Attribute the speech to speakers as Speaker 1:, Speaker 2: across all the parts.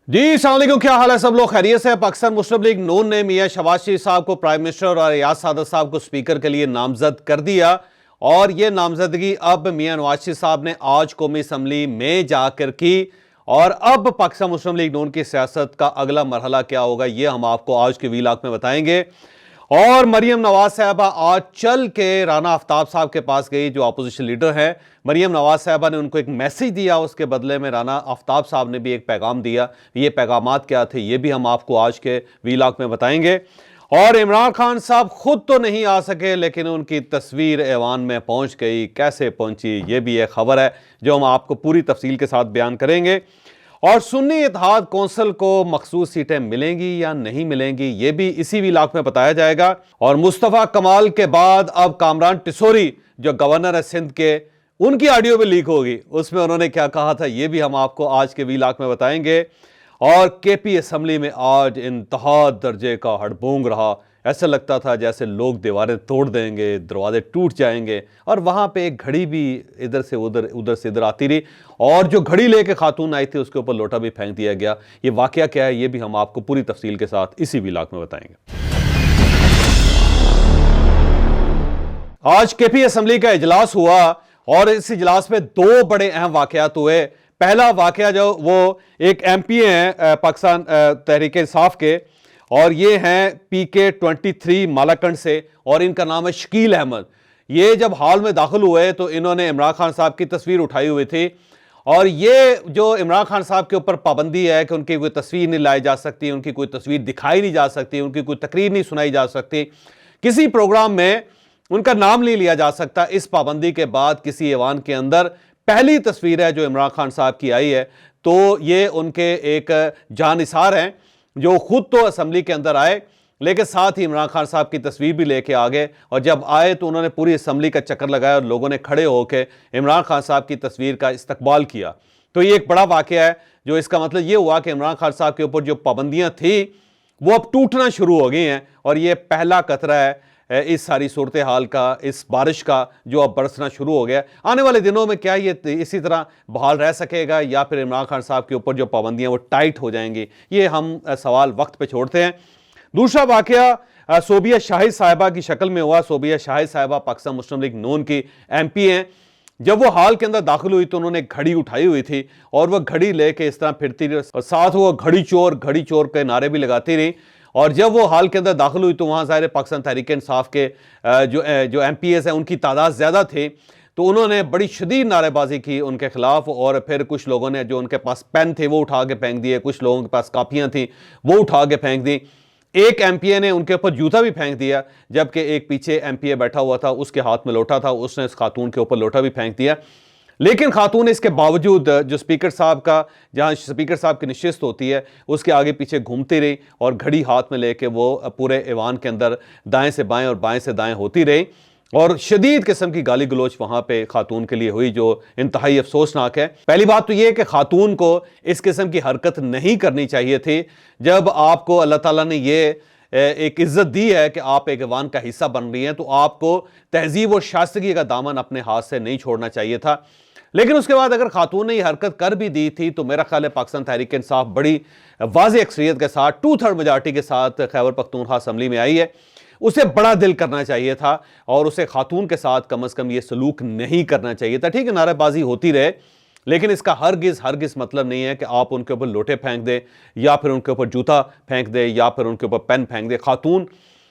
Speaker 1: जी अस्सलाम वालेकुम, क्या हाल है सब लोग? खैरियत से? पाकिस्तान मुस्लिम लीग नून ने मियां शहबाज शरीफ साहब को प्राइम मिनिस्टर और रियाज सादत साहब को स्पीकर के लिए नामजद कर दिया। और यह नामजदगी अब मियां नवाज शरीफ साहब ने आज कौमी असम्बली में जाकर की। और अब पाकिस्तान मुस्लिम लीग नून की सियासत का अगला मरहला क्या होगा, यह हम आपको आज के वीलाग में बताएंगे। और मरियम नवाज साहबा आज चल के राना आफ्ताब साहब के पास गई, जो अपोजिशन लीडर हैं। मरियम नवाज साहबा ने उनको एक मैसेज दिया, उसके बदले में राना आफ्ताब साहब ने भी एक पैगाम दिया। ये पैगामात क्या थे, ये भी हम आपको आज के वीलाग में बताएंगे। और इमरान खान साहब खुद तो नहीं आ सके, लेकिन उनकी तस्वीर ऐवान में पहुंच गई। कैसे पहुंची, ये भी एक खबर है जो हम आपको पूरी तफसील के साथ बयान करेंगे। और सुन्नी इत्तेहाद कौंसिल को मखसूस सीटें मिलेंगी या नहीं मिलेंगी, यह भी इसी वीलाग में बताया जाएगा। और मुस्तफ़ा कमाल के बाद अब कामरान टिसोरी जो गवर्नर है सिंध के, उनकी ऑडियो भी लीक होगी। उसमें उन्होंने क्या कहा था, यह भी हम आपको आज के वीलाग में बताएंगे। और केपी असम्बली में आज इंतहा दर्जे का हड़बोंग रहा। ऐसा लगता था जैसे लोग दीवारें तोड़ देंगे, दरवाजे टूट जाएंगे। और वहां पे एक घड़ी भी इधर से उधर, उधर से इधर आती रही। और जो घड़ी लेके खातून आई थी, उसके ऊपर लोटा भी फेंक दिया गया। ये वाकया क्या है, ये भी हम आपको पूरी तफसील के साथ इसी वीलाग में बताएंगे। आज केपी असम्बली का इजलास हुआ और इस इजलास में दो बड़े अहम वाकयात हुए। पहला वाकया जो वो एक एमपी हैं पाकिस्तान तहरीक इंसाफ के, और ये हैं PK-23 मालाकंड से, और इनका नाम है शकील अहमद। ये जब हॉल में दाखिल हुए तो इन्होंने इमरान खान साहब की तस्वीर उठाई हुई थी। और ये जो इमरान खान साहब के ऊपर पाबंदी है कि उनकी कोई तस्वीर नहीं लाई जा सकती, उनकी कोई तस्वीर दिखाई नहीं जा सकती, उनकी कोई तकरीर नहीं सुनाई जा सकती, किसी प्रोग्राम में उनका नाम नहीं लिया जा सकता। इस पाबंदी के बाद किसी ऐवान के अंदर पहली तस्वीर है जो इमरान खान साहब की आई है। तो ये उनके एक जानिसार हैं जो खुद तो असम्बली के अंदर आए, लेकिन साथ ही इमरान खान साहब की तस्वीर भी लेके आ गए। और जब आए तो उन्होंने पूरी असम्बली का चक्कर लगाया और लोगों ने खड़े होकर इमरान खान साहब की तस्वीर का इस्तकबाल किया। तो ये एक बड़ा वाकया है, जो इसका मतलब ये हुआ कि इमरान खान साहब के ऊपर जो पाबंदियां थी वो अब टूटना शुरू हो गई हैं। और ये पहला कतरा है इस सारी सूरत हाल का, इस बारिश का, जो अब बरसना शुरू हो गया। आने वाले दिनों में क्या ये इसी तरह बहाल रह सकेगा, या फिर इमरान खान साहब के ऊपर जो पाबंदियां वो टाइट हो जाएंगी, ये हम सवाल वक्त पे छोड़ते हैं। दूसरा वाकया सोबिया शाहिद साहिबा की शक्ल में हुआ। सोबिया शाहिद साहिबा पाकिस्तान मुस्लिम लीग नून की MP हैं। जब वो हॉल के अंदर दाखिल हुई तो उन्होंने घड़ी उठाई हुई थी, और वह घड़ी लेके इस तरह फिरती रही, और साथ वो घड़ी चोर के नारे भी लगाती रही। और जब वो हॉल के अंदर दाखिल हुई तो वहाँ ज़ाहिर पाकिस्तान तहरीक इंसाफ के जो MPs हैं उनकी तादाद ज़्यादा थी। तो उन्होंने बड़ी शदीद नारेबाजी की उनके खिलाफ। और फिर कुछ लोगों ने, जो उनके पास पेन थे वो उठा के फेंक दिए, कुछ लोगों के पास कापियाँ थी वो उठा के फेंक दी। एक MPA ने उनके ऊपर जूता भी फेंक दिया, जबकि एक पीछे MPA बैठा हुआ था, उसके हाथ में लोटा था, उसने उस खातून के ऊपर लोटा भी फेंक दिया। लेकिन खातून इसके बावजूद जो स्पीकर साहब का, जहां स्पीकर साहब की नशिस्त होती है, उसके आगे पीछे घूमती रही और घड़ी हाथ में लेके वो पूरे ऐवान के अंदर दाएं से बाएं और बाएं से दाएं होती रही। और शदीद किस्म की गाली गलोच वहां पे खातून के लिए हुई, जो इंतहाई अफसोसनाक है। पहली बात तो यह कि खातून को इस किस्म की हरकत नहीं करनी चाहिए थी। जब आपको अल्लाह ताला ने ये एक इज्जत दी है कि आप एक ऐवान का हिस्सा बन रही हैं, तो आपको तहजीब और शाइस्तगी का दामन अपने हाथ से नहीं छोड़ना चाहिए था। लेकिन उसके बाद अगर खातून ने ये हरकत कर भी दी थी तो मेरा ख्याल है पाकिस्तान तहरीक इंसाफ बड़ी वाज़ेह अक्सरियत के साथ, 2/3 मेजॉरिटी के साथ खैबर पख्तूनख्वा असम्बली में आई है। उसे बड़ा दिल करना चाहिए था और उसे खातून के साथ कम अज़ कम ये सलूक नहीं करना चाहिए था। ठीक है, नारेबाजी होती रहे, लेकिन इसका हरगिज़ मतलब नहीं है कि आप उनके ऊपर लोटे फेंक दें, या फिर उनके ऊपर जूता फेंक दें, या फिर उनके ऊपर पेन फेंक दें।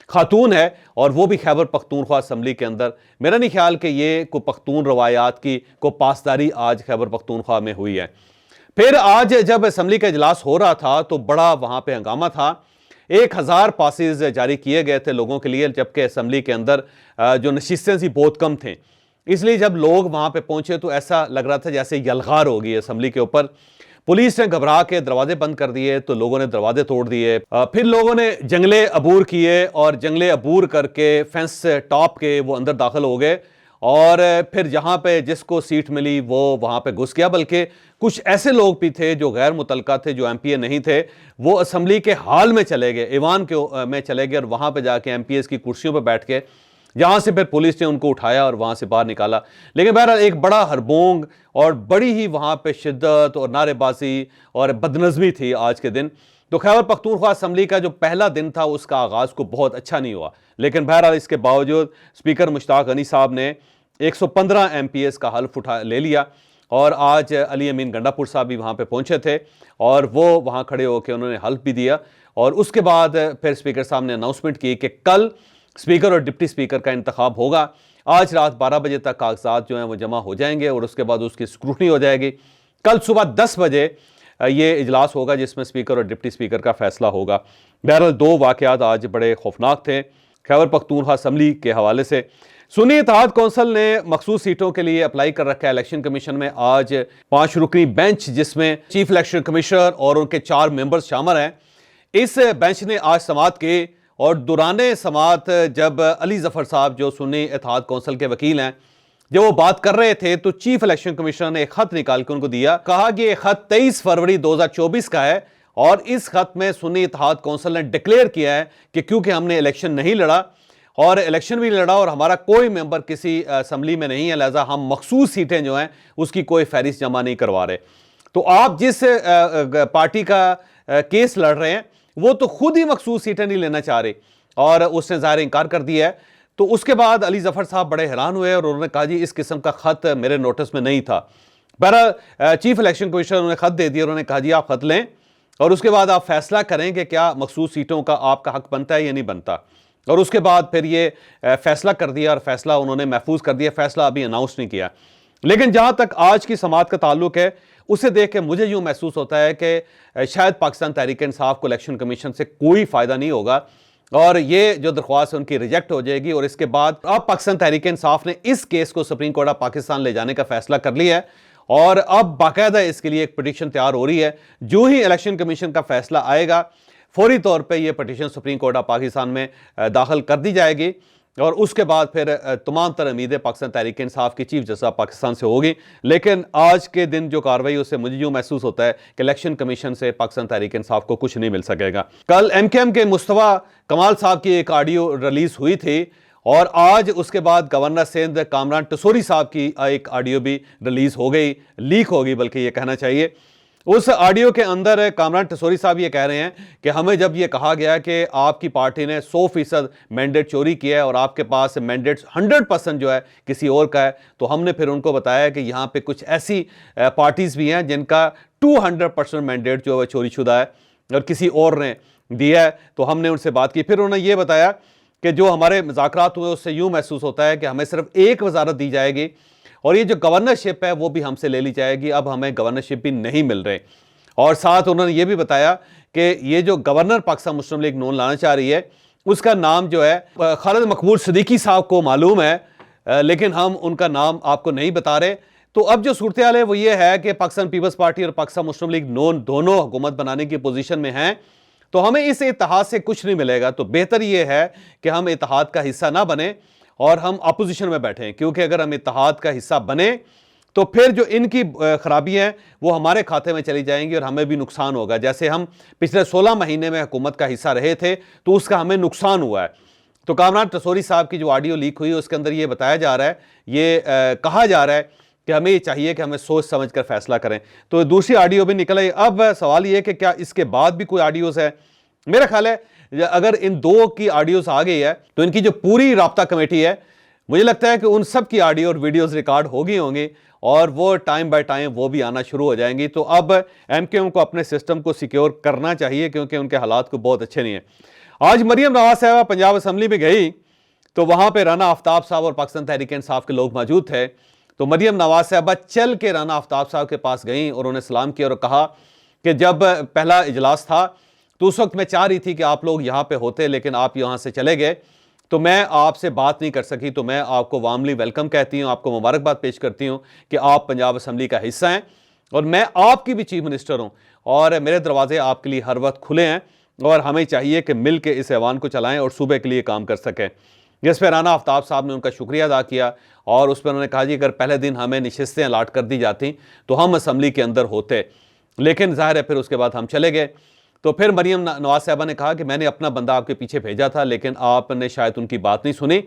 Speaker 1: खातून है, और वो भी खैबर पख्तूनख्वा असम्बली के अंदर। मेरा नहीं ख्याल कि ये को पख्तून रवायात की को पासदारी आज खैबर पख्तूनख्वा में हुई है। फिर आज जब असम्बली का इजलास हो रहा था तो बड़ा वहाँ पे हंगामा था। 1000 पासेज जारी किए गए थे लोगों के लिए, जबकि असम्बली के अंदर जो नशिस्तें थी बहुत कम थे। इसलिए जब लोग वहाँ पे पहुँचे तो ऐसा लग रहा था जैसे यलगार हो गई असम्बली के ऊपर। पुलिस ने घबरा के दरवाजे बंद कर दिए तो लोगों ने दरवाजे तोड़ दिए। फिर लोगों ने जंगले अबूर किए, और जंगले अबूर करके फेंस से टॉप के वो अंदर दाखिल हो गए। और फिर जहाँ पे जिसको सीट मिली वो वहाँ पे घुस गया। बल्कि कुछ ऐसे लोग भी थे जो गैर मुतलका थे, जो MPA नहीं थे, वो असम्बली के हॉल में चले गए, ऐवान के में चले गए, और वहाँ पे जाके MPS की कुर्सियों पर बैठ के जहां से फिर पुलिस ने उनको उठाया और वहां से बाहर निकाला। लेकिन बहरहाल एक बड़ा हड़बोंग और बड़ी ही वहां पे शिद्दत और नारेबाजी और बदनज़मी थी आज के दिन। तो खैबर पख्तूनख्वा असम्बली का जो पहला दिन था उसका आगाज़ को बहुत अच्छा नहीं हुआ, लेकिन बहरहाल इसके बावजूद स्पीकर मुश्ताक गनी साहब ने 115 MPs का हल्फ ले लिया और आज अली अमीन गंडापुर साहब भी वहाँ पे पहुँचे थे और वो वहाँ खड़े होकर उन्होंने हल्फ भी दिया। और उसके बाद फिर स्पीकर साहब ने अनाउंसमेंट की कि कल स्पीकर और डिप्टी स्पीकर का इंतखाब होगा। आज रात 12 बजे तक कागजात जो हैं वो जमा हो जाएंगे और उसके बाद उसकी स्क्रूटनी हो जाएगी। कल सुबह 10 बजे ये इजलास होगा जिसमें स्पीकर और डिप्टी स्पीकर का फैसला होगा। बहरहाल दो वाक़यात आज बड़े खौफनाक थे खैबर पख्तूनख्वा असम्बली के हवाले से। सुन्नी इत्तेहाद कौंसिल ने मखसूस सीटों के लिए अप्लाई कर रखा है इलेक्शन कमीशन में। आज 5 रुकनी बेंच जिसमें चीफ इलेक्शन कमिश्नर और उनके 4 मेंबर्स शामिल हैं, इस बेंच ने आज समाअत की और दौरान समाअत जब अली जफर साहब जो सुन्नी इत्तेहाद कौंसिल के वकील हैं जब वो बात कर रहे थे तो चीफ इलेक्शन कमिश्नर ने एक खत निकाल के उनको दिया। कहा कि ये खत 23 फरवरी 2024 का है और इस खत में सुन्नी इत्तेहाद कौंसिल ने डिक्लेयर किया है कि क्योंकि हमने इलेक्शन नहीं लड़ा और इलेक्शन भी लड़ा और हमारा कोई मेंबर किसी असम्बली में नहीं है, लिहाजा हम मखसूस सीटें जो हैं उसकी कोई फहरिस्त जमा नहीं करवा रहे। तो आप जिस पार्टी का केस लड़ रहे हैं वो तो खुद ही मखसूस सीटें नहीं लेना चाह रहे और उसने ज़ाहिर इनकार कर दिया है। तो उसके बाद अली जफर साहब बड़े हैरान हुए और उन्होंने कहा जी इस किस्म का खत मेरे नोटिस में नहीं था। बहरहाल चीफ इलेक्शन कमिश्नर उन्होंने खत दे दिया, उन्होंने कहा जी आप खत लें और उसके बाद आप फैसला करें कि क्या मखसूस सीटों का आपका हक बनता है या नहीं बनता। और उसके बाद फिर ये फैसला कर दिया और फैसला उन्होंने महफूज कर दिया, फैसला अभी अनाउंस नहीं किया। लेकिन जहां तक आज की समाअत का ताल्लुक है उसे देख के मुझे यूं महसूस होता है कि शायद पाकिस्तान तहरीक इंसाफ को इलेक्शन कमीशन से कोई फायदा नहीं होगा और ये जो दरख्वास्त है उनकी रिजेक्ट हो जाएगी। और इसके बाद अब पाकिस्तान तहरीक इंसाफ ने इस केस को सुप्रीम कोर्ट ऑफ पाकिस्तान ले जाने का फैसला कर लिया है और अब बाकायदा इसके लिए एक पिटीशन तैयार हो रही है। जो ही इलेक्शन कमीशन का फैसला आएगा फौरी तौर पे ये petition supreme court of Pakistan में दाखिल कर दी जाएगी और उसके बाद फिर तमाम तरह उम्मीदें पाकिस्तान तहरीक इंसाफ की चीफ जस्टिस पाकिस्तान से होगी। लेकिन आज के दिन जो कार्रवाई उससे मुझे यूँ महसूस होता है कि इलेक्शन कमीशन से पाकिस्तान तहरीक इंसाफ को कुछ नहीं मिल सकेगा। कल MKM के मुस्तफा कमाल साहब की एक ऑडियो रिलीज हुई थी और आज उसके बाद गवर्नर सिंध कामरान टसोरी साहब की एक ऑडियो भी रिलीज हो गई, लीक हो गई बल्कि ये कहना चाहिए। उस ऑडियो के अंदर कामरान टसोरी साहब ये कह रहे हैं कि हमें जब ये कहा गया कि आपकी पार्टी ने 100% मैंडेट चोरी किया है और आपके पास मैंडेट 100% जो है किसी और का है, तो हमने फिर उनको बताया कि यहाँ पे कुछ ऐसी पार्टीज़ भी हैं जिनका 200% मैंडेट जो है चोरीशुदा है और किसी और ने दिया है। तो हमने उनसे बात की, फिर उन्होंने ये बताया कि जो हमारे मुज़ाकरात हुए उससे यूँ महसूस होता है कि हमें सिर्फ एक वजारत दी जाएगी और ये जो गवर्नरशिप है वो भी हमसे ले ली जाएगी, अब हमें गवर्नरशिप भी नहीं मिल रहे। और साथ उन्होंने ये भी बताया कि ये जो गवर्नर पाकिस्तान मुस्लिम लीग नून लाना चाह रही है उसका नाम जो है खालिद मकबूल सिद्दीकी साहब को मालूम है, लेकिन हम उनका नाम आपको नहीं बता रहे। तो अब जो सूरत हाल है वो ये है कि पाकिस्तान पीपल्स पार्टी और पाकिस्तान मुस्लिम लीग नून दोनों हुकूमत बनाने की पोजीशन में हैं, तो हमें इस इत्तेहाद से कुछ नहीं मिलेगा। तो बेहतर ये है कि हम इत्तेहाद का हिस्सा ना बने और हम अपोजिशन में बैठें, क्योंकि अगर हम इत्तेहाद का हिस्सा बने तो फिर जो इनकी खराबी है वो हमारे खाते में चली जाएंगी और हमें भी नुकसान होगा। जैसे हम पिछले 16 महीने में हुकूमत का हिस्सा रहे थे तो उसका हमें नुकसान हुआ है। तो कामरान टसोरी साहब की जो ऑडियो लीक हुई उसके अंदर ये बताया जा रहा है, ये कहा जा रहा है कि हमें ये चाहिए कि हमें सोच समझ कर फैसला करें। तो दूसरी ऑडियो भी निकल आई। अब सवाल ये कि क्या इसके बाद भी कोई ऑडियोज़ है? मेरा ख्याल है अगर इन दो की ऑडियोज़ आ गई है तो इनकी जो पूरी राब्ता कमेटी है मुझे लगता है कि उन सब की ऑडियो और वीडियोज़ रिकॉर्ड हो गई होंगी और वो टाइम बाय टाइम वो भी आना शुरू हो जाएंगी। तो अब MKM को अपने सिस्टम को सिक्योर करना चाहिए क्योंकि उनके हालात को बहुत अच्छे नहीं है। आज मरियम नवाज साहब पंजाब असम्बली में गई तो वहाँ पर राना आफ्ताब साहब और पाकिस्तान तहरीक इंसाफ के लोग मौजूद थे। तो मरियम नवाज साहबा चल के राना आफ्ताब साहब के पास गई और उन्हें सलाम किया और कहा कि जब पहला इजलास था तो उस वक्त मैं चाह रही थी कि आप लोग यहाँ पे होते, लेकिन आप यहाँ से चले गए तो मैं आपसे बात नहीं कर सकी। तो मैं आपको वार्मली वेलकम कहती हूँ, आपको मुबारकबाद पेश करती हूँ कि आप पंजाब असम्बली का हिस्सा हैं और मैं आपकी भी चीफ मिनिस्टर हूँ और मेरे दरवाजे आपके लिए हर वक्त खुले हैं और हमें चाहिए कि मिल के इस ऐवान को चलाएँ और सूबे के लिए काम कर सकें। जिस पर राना आफ्ताब साहब ने उनका शुक्रिया अदा किया और उस पर उन्होंने कहा जी अगर पहले दिन हमें नशिस्तें अलाट कर दी जाती तो हम असम्बली के अंदर होते, लेकिन जाहिर है फिर उसके बाद हम चले गए। तो फिर मरियम नवाज साहबा ने कहा कि मैंने अपना बंदा आपके पीछे भेजा था लेकिन आपने शायद उनकी बात नहीं सुनी।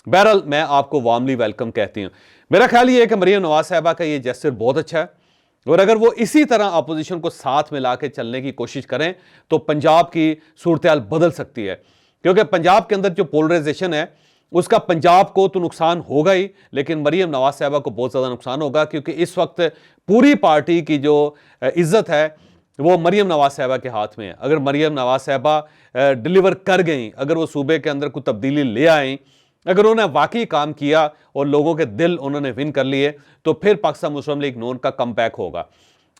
Speaker 1: बहरहाल मैं आपको वार्मली वेलकम कहती हूं। मेरा ख्याल ये है कि मरीम नवाज साहिबा का ये जेस्चर बहुत अच्छा है और अगर वो इसी तरह अपोजिशन को साथ में लाके चलने की कोशिश करें तो पंजाब की सूरत बदल सकती है, क्योंकि पंजाब के अंदर जो पोलराइजेशन है उसका पंजाब को तो नुकसान होगा ही, लेकिन मरीम नवाज साहिबा को बहुत ज़्यादा नुकसान होगा, क्योंकि इस वक्त पूरी पार्टी की जो इज्जत है वो मरीम नवाज साहिबा के हाथ में है। अगर मरीम नवाज साहिबा डिलीवर कर गई, अगर वो सूबे के अंदर कोई तब्दीली ले आई, अगर उन्होंने वाकई काम किया और लोगों के दिल उन्होंने विन कर लिए, तो फिर पाकिस्तान मुस्लिम लीग नून का कमबैक होगा।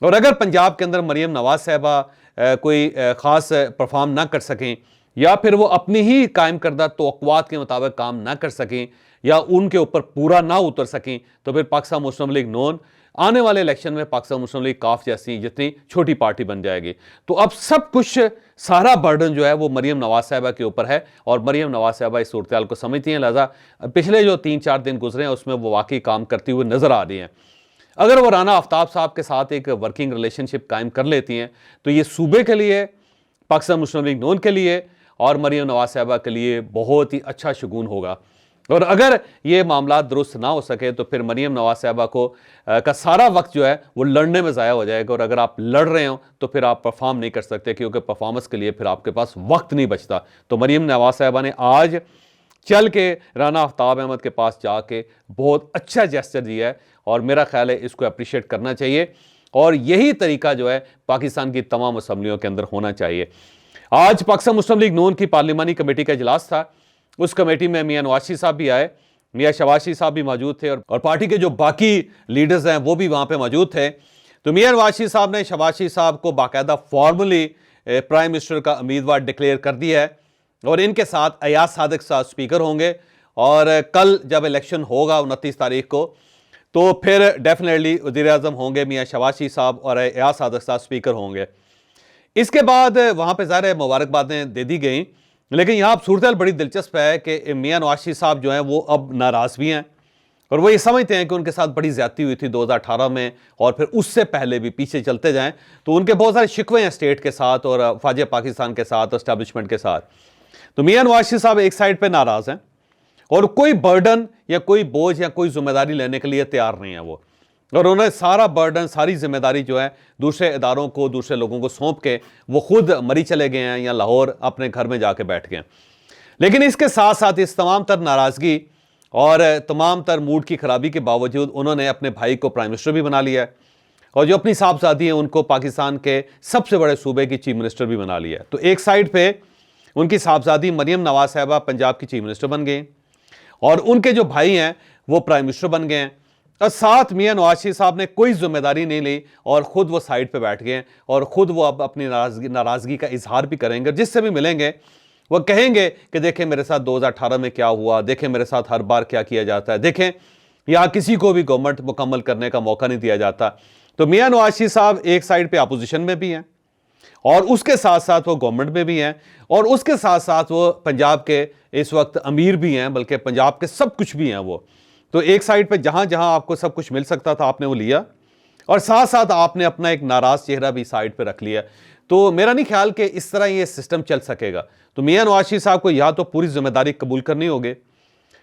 Speaker 1: और अगर पंजाब के अंदर मरीम नवाज साहिबा कोई ख़ास परफॉर्म ना कर सकें, या फिर वो अपनी ही कायम करदा तवक्कुआत के मुताबिक काम ना कर सकें, या उनके ऊपर पूरा ना उतर सकें, तो फिर पाकिस्तान मुस्लिम लीग नून आने वाले इलेक्शन में पाकिस्तान मुस्लिम लीग काफ जैसी जितनी छोटी पार्टी बन जाएगी। तो अब सब कुछ, सारा बर्डन जो है वो मरीम नवाज साहिबा के ऊपर है और मरीम नवाज साहिबा इस सूरत को समझती हैं। लिहाजा पिछले जो 3-4 दिन गुजरे हैं उसमें वो वाकई काम करती हुए नजर आ रही हैं। अगर वो राना आफ्ताब साहब के साथ एक वर्किंग रिलेशनशिप कायम कर लेती हैं तो ये सूबे के लिए, पाकिस्तान मुस्लिम लीग नून के लिए और मरीम नवाज साहिबा के लिए बहुत ही अच्छा शगुन होगा। और अगर ये मामला दुरुस्त ना हो सके तो फिर मरीम नवाज साहिबा को का सारा वक्त जो है वो लड़ने में ज़ाया हो जाएगा, और अगर आप लड़ रहे हो तो फिर आप परफॉर्म नहीं कर सकते, क्योंकि परफॉर्मेंस के लिए फिर आपके पास वक्त नहीं बचता। तो मरीम नवाज साहिबा ने आज चल के राना आफ्ताब अहमद के पास जाके बहुत अच्छा जेस्चर दिया है और मेरा ख्याल है इसको अप्रिशिएट करना चाहिए, और यही तरीका जो है पाकिस्तान की तमाम असम्बलियों के अंदर होना चाहिए। आज पाकिस्तान मुस्लिम लीग नून की पार्लिमानी कमेटी का इजलास था। उस कमेटी में मियां नवाज शरीफ साहब भी आए, मियां शहबाज शरीफ साहब भी मौजूद थे, और पार्टी के जो बाकी लीडर्स हैं वो भी वहाँ पे मौजूद थे। तो मियां नवाज शरीफ साहब ने शहबाज शरीफ साहब को बाकायदा फॉर्मली प्राइम मिनिस्टर का उम्मीदवार डिक्लेयर कर दिया है, और इनके साथ अयाज सादिक साहब स्पीकर होंगे। और कल जब इलेक्शन होगा 29 तारीख को, तो फिर डेफिनेटली वज़ीर आज़म होंगे मियां शहबाज शरीफ साहब और अयाज सादिक साहब स्पीकर होंगे। इसके बाद वहाँ पर ज़ाहिर मुबारकबादें दे दी गई, लेकिन यहाँ अब सूरत बड़ी दिलचस्प है कि मियां नवाज शरीफ साहब जो हैं वो अब नाराज़ भी हैं, और वो ये समझते हैं कि उनके साथ बड़ी ज़्यादती हुई थी 2018 में, और फिर उससे पहले भी पीछे चलते जाएं तो उनके बहुत सारे शिकवे हैं स्टेट के साथ और फ़ौज पाकिस्तान के साथ, एस्टैब्लिशमेंट के साथ। तो मियां नवाज शरीफ साहब एक साइड पर नाराज़ हैं और कोई बर्डन या कोई बोझ या कोई जिम्मेदारी लेने के लिए तैयार नहीं है वो, और उन्होंने सारा बर्डन, सारी जिम्मेदारी जो है दूसरे इदारों को, दूसरे लोगों को सौंप के वो खुद मरी चले गए हैं या लाहौर अपने घर में जाके बैठ गए। लेकिन इसके साथ साथ इस तमाम तर नाराज़गी और तमाम तर मूड की खराबी के बावजूद उन्होंने अपने भाई को प्राइम मिनिस्टर भी बना लिया है, और जो अपनी साहबजादी हैं उनको पाकिस्तान के सबसे बड़े सूबे की चीफ मिनिस्टर भी बना लिया है। तो एक साइड पर उनकी साहबजादी मरीम नवाज साहिबा पंजाब की चीफ मिनिस्टर बन गई, और उनके जो भाई हैं वो प्राइम मिनिस्टर बन गए हैं, और साथ मियां नवाज शरीफ साहब ने कोई जिम्मेदारी नहीं ली और ख़ुद वो साइड पे बैठ गए, और ख़ुद वो अब अपनी नाराज़गी का इजहार भी करेंगे। जिससे भी मिलेंगे वो कहेंगे कि देखें मेरे साथ 2018 में क्या हुआ, देखें मेरे साथ हर बार क्या किया जाता है, देखें यहाँ किसी को भी गवर्नमेंट मुकम्मल करने का मौका नहीं दिया जाता। तो मियां नवाज शरीफ साहब एक साइड पर अपोजिशन में भी हैं, और उसके साथ साथ वो गवर्नमेंट में भी हैं, और उसके साथ साथ वो पंजाब के इस वक्त अमीर भी हैं, बल्कि पंजाब के सब कुछ भी हैं वो। तो एक साइड पे जहां जहां आपको सब कुछ मिल सकता था आपने वो लिया, और साथ साथ आपने अपना एक नाराज चेहरा भी साइड पे रख लिया। तो मेरा नहीं ख्याल कि इस तरह ये सिस्टम चल सकेगा। तो मियां नवाज शरीफ साहब को या तो पूरी जिम्मेदारी कबूल करनी होगी,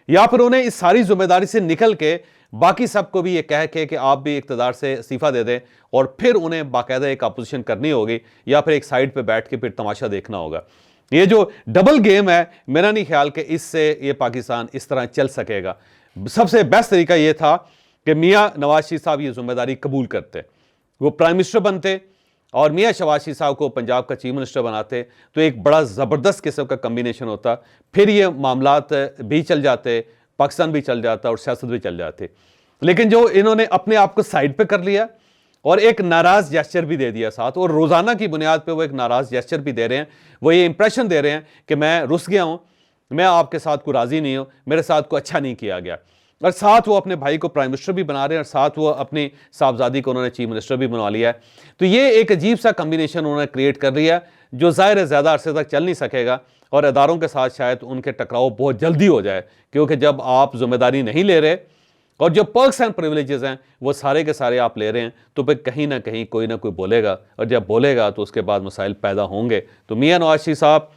Speaker 1: या फिर उन्हें इस सारी जिम्मेदारी से निकल के बाकी सबको भी ये कह के कि आप भी इक़्तिदार से इस्तीफ़ा दे दें, और फिर उन्हें बाकायदा एक अपोजिशन करनी होगी, या फिर एक साइड पर बैठ के फिर तमाशा देखना होगा। ये जो डबल गेम है, मेरा नहीं ख्याल कि इससे ये पाकिस्तान इस तरह चल सकेगा। सबसे बेस्ट तरीका यह था कि मियां नवाज शरीफ साहब ये जिम्मेदारी कबूल करते, वो प्राइम मिनिस्टर बनते, और मियां शहबाज शरीफ साहब को पंजाब का चीफ मिनिस्टर बनाते, तो एक बड़ा ज़बरदस्त किस्म का कम्बिनेशन होता। फिर ये मामलात भी चल जाते, पाकिस्तान भी चल जाता और सियासत भी चल जाती। लेकिन जो इन्होंने अपने आप को साइड पे कर लिया और एक नाराज़ जेस्चर भी दे दिया साथ, और रोज़ाना की बुनियाद पे वो एक नाराज़ जेस्चर भी दे रहे हैं, वो ये इंप्रेशन दे रहे हैं कि मैं रुस गया हूँ, मैं आपके साथ को राज़ी नहीं हूँ, मेरे साथ को अच्छा नहीं किया गया। और साथ वो अपने भाई को प्राइम मिनिस्टर भी बना रहे हैं, और साथ वो अपनी साहबजादी को उन्होंने चीफ मिनिस्टर भी बना लिया है। तो ये एक अजीब सा कम्बिनेशन उन्होंने क्रिएट कर लिया, जो ज़ाहिर है ज़्यादा अरसे तक चल नहीं सकेगा, और अदारों के साथ शायद उनके टकराव बहुत जल्दी हो जाए, क्योंकि जब आप जिम्मेदारी नहीं ले रहे और जो पर्क्स एंड प्रिविलेजेस हैं वो सारे के सारे आप ले रहे हैं, तो फिर कहीं ना कहीं कोई ना कोई बोलेगा, और जब बोलेगा तो उसके बाद मसाइल पैदा होंगे। तो मियां नवाज शरीफ साहब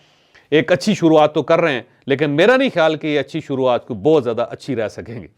Speaker 1: एक अच्छी शुरुआत तो कर रहे हैं, लेकिन मेरा नहीं ख्याल कि ये अच्छी शुरुआत को बहुत ज़्यादा अच्छी रह सकेंगे।